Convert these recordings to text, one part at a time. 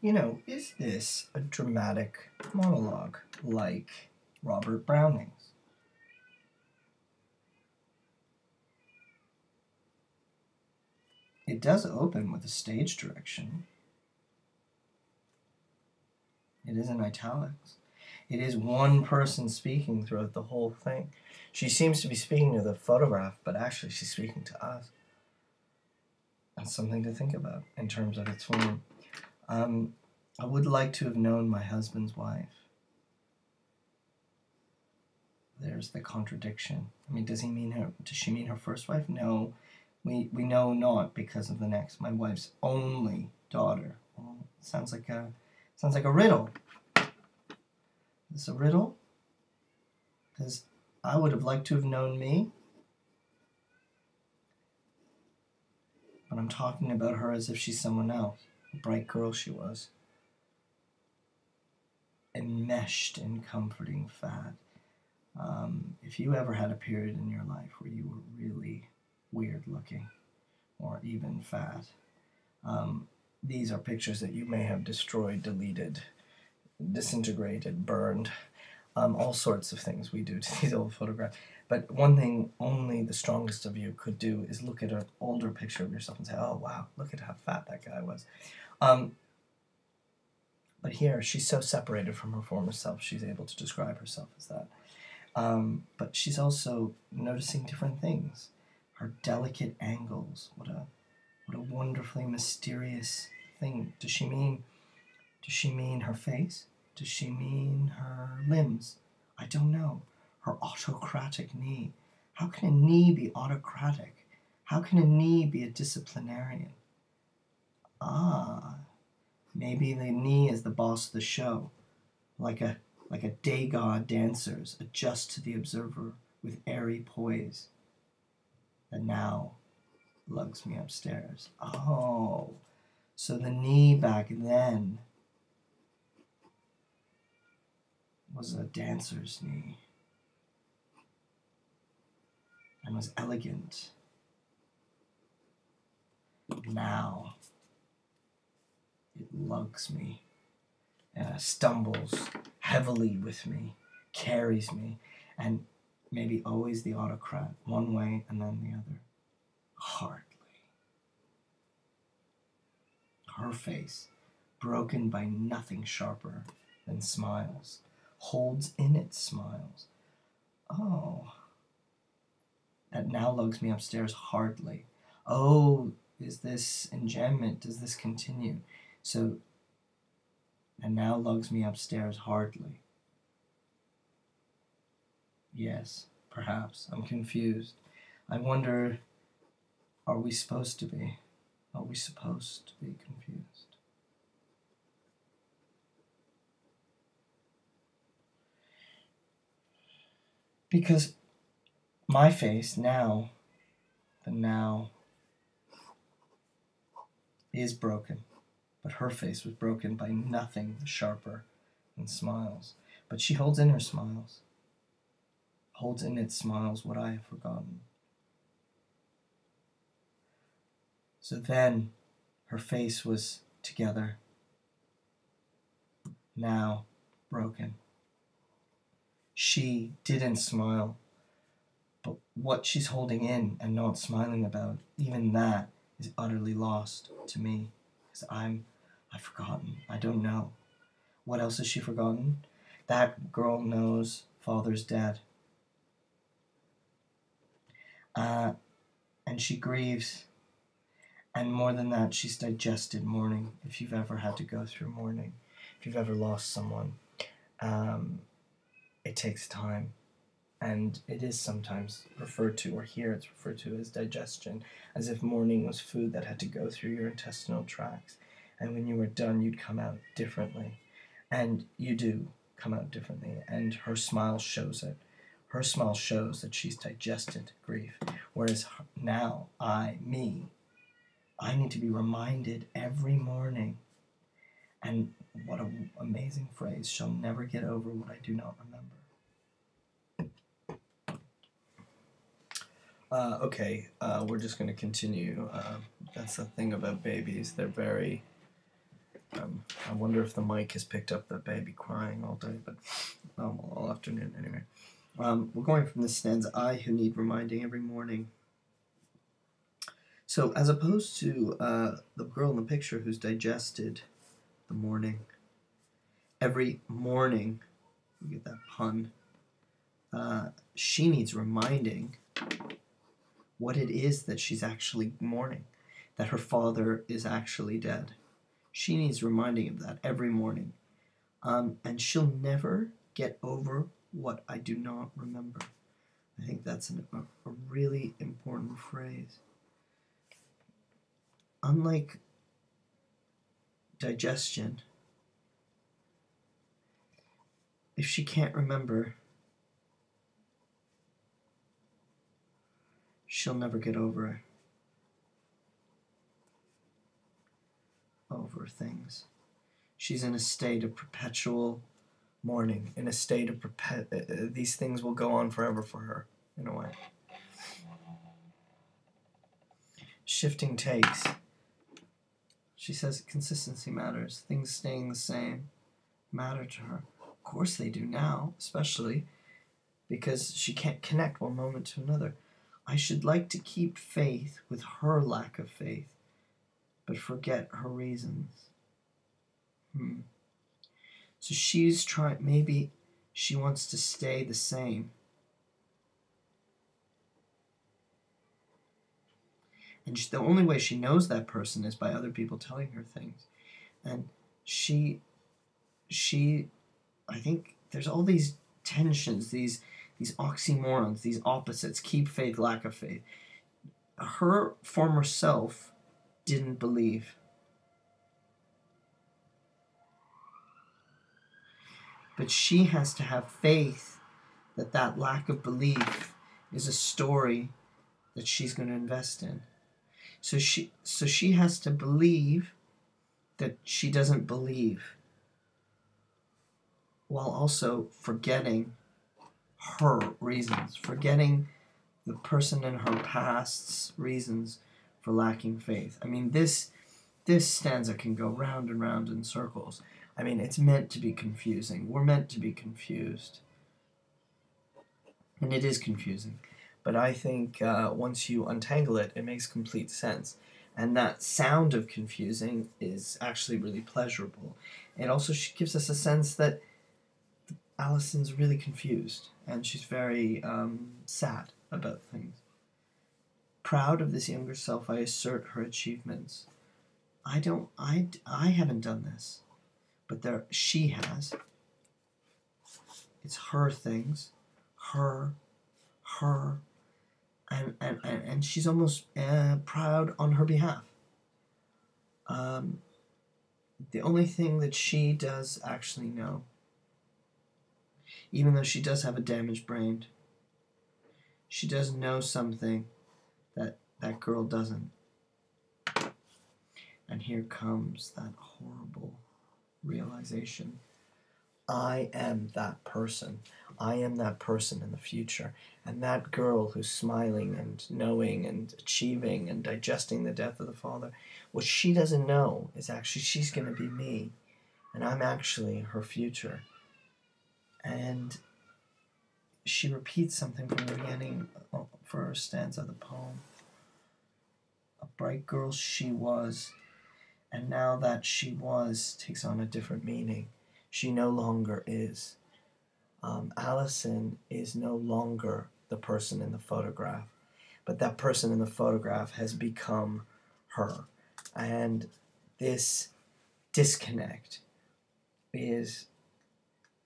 is this a dramatic monologue like Robert Browning's? It does open with a stage direction. It is in italics. It is one person speaking throughout the whole thing. She seems to be speaking to the photograph, but actually she's speaking to us. That's something to think about in terms of its form. I would like to have known my husband's wife. There's the contradiction. I mean, does she mean her first wife? No. We know not because of the next. My wife's only daughter. Well, sounds like a riddle. Is this a riddle? Because I would have liked to have known me. But I'm talking about her as if she's someone else. A bright girl she was. Enmeshed in comforting fat. If you ever had a period in your life where you were really weird looking or even fat, these are pictures that you may have destroyed, deleted, disintegrated, burned, all sorts of things we do to these old photographs. But one thing only the strongest of you could do is look at an older picture of yourself and say, oh wow, look at how fat that guy was. But here, she's so separated from her former self, she's able to describe herself as that. But she's also noticing different things. Her delicate angles. What a wonderfully mysterious thing. Does she mean her face? Does she mean her limbs? I don't know. Her autocratic knee. How can a knee be autocratic? How can a knee be a disciplinarian? Maybe the knee is the boss of the show. Like a day god dancers adjust to the observer with airy poise. And now lugs me upstairs. Oh, so the knee back then was a dancer's knee and was elegant. Now it lugs me, stumbles heavily with me, carries me, and maybe always the autocrat, one way and then the other. Hardly. Her face, broken by nothing sharper than smiles, holds in its smiles. Oh, that now lugs me upstairs hardly. Oh, is this enjambment? Does this continue? So, and now lugs me upstairs hardly. Yes, perhaps. I'm confused. I wonder, are we supposed to be? Are we supposed to be confused? Because my face now, the now, is broken. But her face was broken by nothing sharper than smiles. But she holds in her smiles. Holds in its smiles what I have forgotten. So then, her face was together. Now, broken. She didn't smile. But what she's holding in and not smiling about, even that is utterly lost to me. Because I've forgotten. I don't know. What else has she forgotten? That girl knows father's dead. And she grieves. And more than that, she's digested mourning. If you've ever had to go through mourning, if you've ever lost someone, it takes time. And it is sometimes referred to, or here it's referred to as digestion, as if mourning was food that had to go through your intestinal tracts. And when you were done, you'd come out differently. And you do come out differently. And her smile shows it. Her smile shows that she's digested grief. Whereas now, I need to be reminded every morning. And what an amazing phrase. Shall never get over what I do not remember. Okay, we're just going to continue. That's the thing about babies. They're very I wonder if the mic has picked up the baby crying all day, but all afternoon anyway. We're going from this stanza, I who need reminding every morning. So as opposed to the girl in the picture who's digested the morning, every morning, you get that pun, she needs reminding what it is that she's actually mourning, that her father is actually dead. She needs reminding of that every morning. And she'll never get over what I do not remember. I think that's a really important phrase. Unlike digestion, if she can't remember, she'll never get over things. She's in a state of perpetual mourning, in a state of these things will go on forever for her, in a way. Shifting takes. She says consistency matters. Things staying the same matter to her. Of course they do now, especially because she can't connect one moment to another. I should like to keep faith with her lack of faith, but forget her reasons. So she's trying, maybe she wants to stay the same. And the only way she knows that person is by other people telling her things. And she I think there's all these tensions, these oxymorons, these opposites, keep faith, lack of faith. Her former self didn't believe. But she has to have faith that that lack of belief is a story that she's going to invest in. So she has to believe that she doesn't believe, while also forgetting her reasons, forgetting the person in her past's reasons for lacking faith. I mean, this stanza can go round and round in circles. I mean, it's meant to be confusing. We're meant to be confused. And it is confusing. But I think once you untangle it, it makes complete sense. And that sound of confusing is actually really pleasurable. It also gives us a sense that Alison's really confused, and she's very sad about things. Proud of this younger self, I assert her achievements. I haven't done this, but she has. It's her things, her, and she's almost proud on her behalf. The only thing that she does actually know, even though she does have a damaged brain, she does know something that that girl doesn't. And here comes that horrible realization. I am that person. I am that person in the future. And that girl who's smiling and knowing and achieving and digesting the death of the father, what she doesn't know is actually she's going to be me. And I'm actually her future. And she repeats something from the beginning of first stanza of the poem. A bright girl she was, and now that she was takes on a different meaning. She no longer is. Alison is no longer the person in the photograph, but that person in the photograph has become her. And this disconnect is,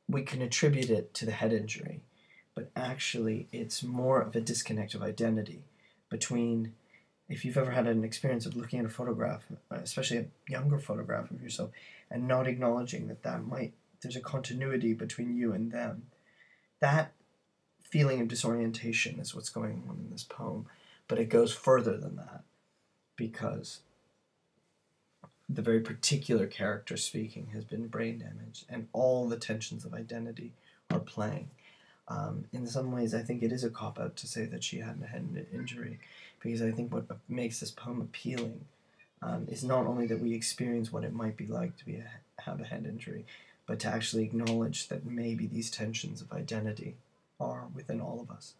we can attribute it to the head injury, but actually it's more of a disconnect of identity between, if you've ever had an experience of looking at a photograph, especially a younger photograph of yourself, and not acknowledging that there's a continuity between you and them, that feeling of disorientation is what's going on in this poem. But it goes further than that, because the very particular character speaking has been brain damaged, and all the tensions of identity are playing. In some ways, I think it is a cop-out to say that she had a head injury, because I think what makes this poem appealing is not only that we experience what it might be like to have a head injury, but to actually acknowledge that maybe these tensions of identity are within all of us.